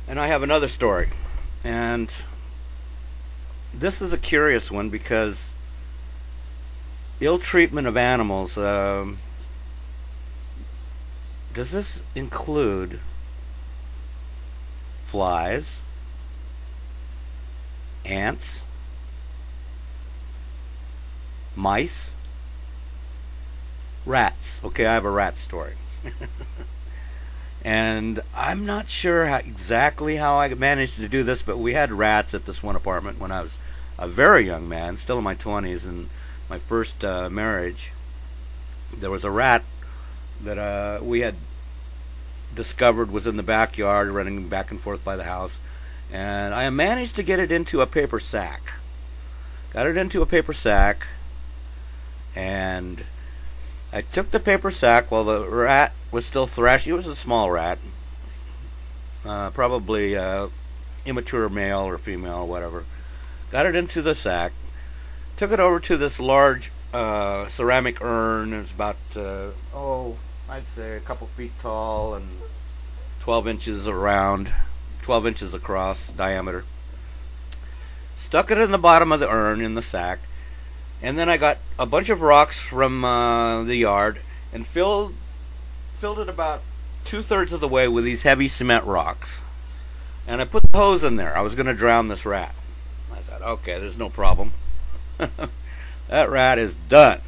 And I have another story. And this is a curious one because ill treatment of animals. Does this include flies, ants, mice, rats? Okay, I have a rat story. And I'm not sure exactly how I managed to do this, but we had rats at this one apartment when I was a very young man, still in my 20s, and my first marriage. There was a rat that we had discovered was in the backyard, running back and forth by the house, and I managed to get it into a paper sack. Got it into a paper sack, and I took the paper sack while the rat was still thrashing. It was a small rat, probably immature male or female or whatever. Got it into the sack, took it over to this large ceramic urn. It was about, I'd say a couple feet tall and 12 inches around, 12 inches across diameter. Stuck it in the bottom of the urn in the sack, and then I got a bunch of rocks from the yard and filled it about 2/3 of the way with these heavy cement rocks. And I put the hose in there. I was going to drown this rat. I thought, okay, there's no problem. That rat is done.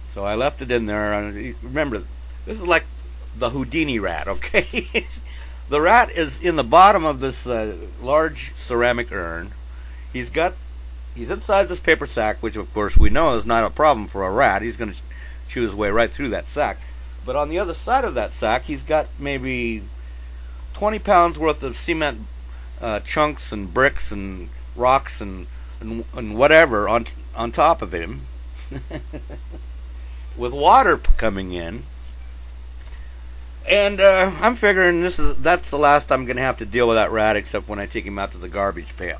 So I left it in there. And remember, this is like the Houdini rat, okay? The rat is in the bottom of this large ceramic urn. He's inside this paper sack, which of course we know is not a problem for a rat. He's going to chew his way right through that sack. But on the other side of that sack, he's got maybe 20 pounds worth of cement chunks and bricks and rocks and whatever on top of him, with water coming in. And I'm figuring that's the last I'm going to have to deal with that rat, except when I take him out to the garbage pail.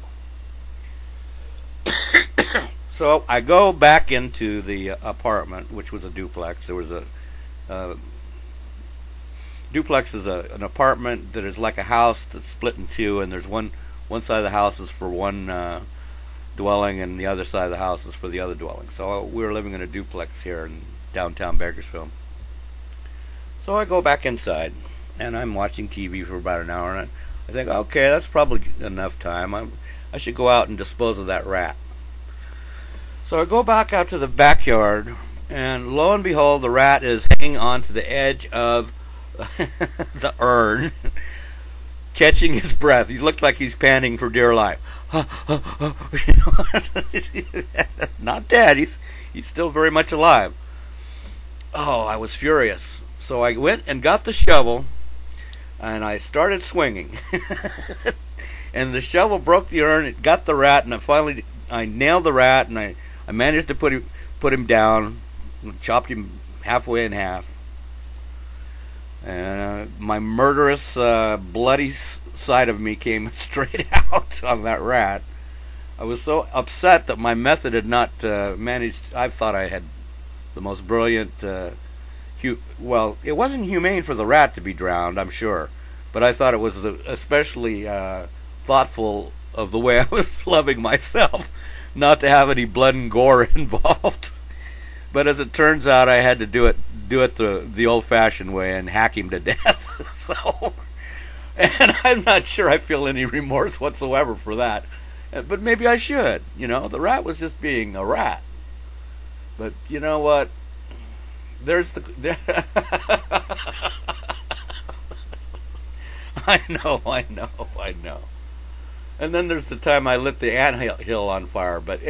So I go back into the apartment, which was a duplex. There was a duplex is an apartment that is like a house that's split in two, and there's one side of the house is for one dwelling, and the other side of the house is for the other dwelling. So we were living in a duplex here in downtown Bakersfield. So I go back inside, and I'm watching TV for about an hour, and I think, okay, that's probably enough time. I should go out and dispose of that rat. So I go back out to the backyard, and lo and behold, the rat is hanging onto the edge of the urn, catching his breath. He looks like he's panting for dear life. Not dead. He's still very much alive. Oh, I was furious. So I went and got the shovel, and I started swinging. And the shovel broke the urn. It got the rat, and I nailed the rat, and I managed to put him down, chopped him halfway in half. And my murderous, bloody side of me came straight out on that rat. I was so upset that my method had not managed. I thought I had the most brilliant. Well, it wasn't humane for the rat to be drowned, I'm sure, but I thought it was especially thoughtful of the way I was loving myself, not to have any blood and gore involved. But as it turns out, I had to do it the old-fashioned way and hack him to death. So, and I'm not sure I feel any remorse whatsoever for that. But maybe I should. The rat was just being a rat. But you know what? I know. And then there's the time I lit the anthill on fire. But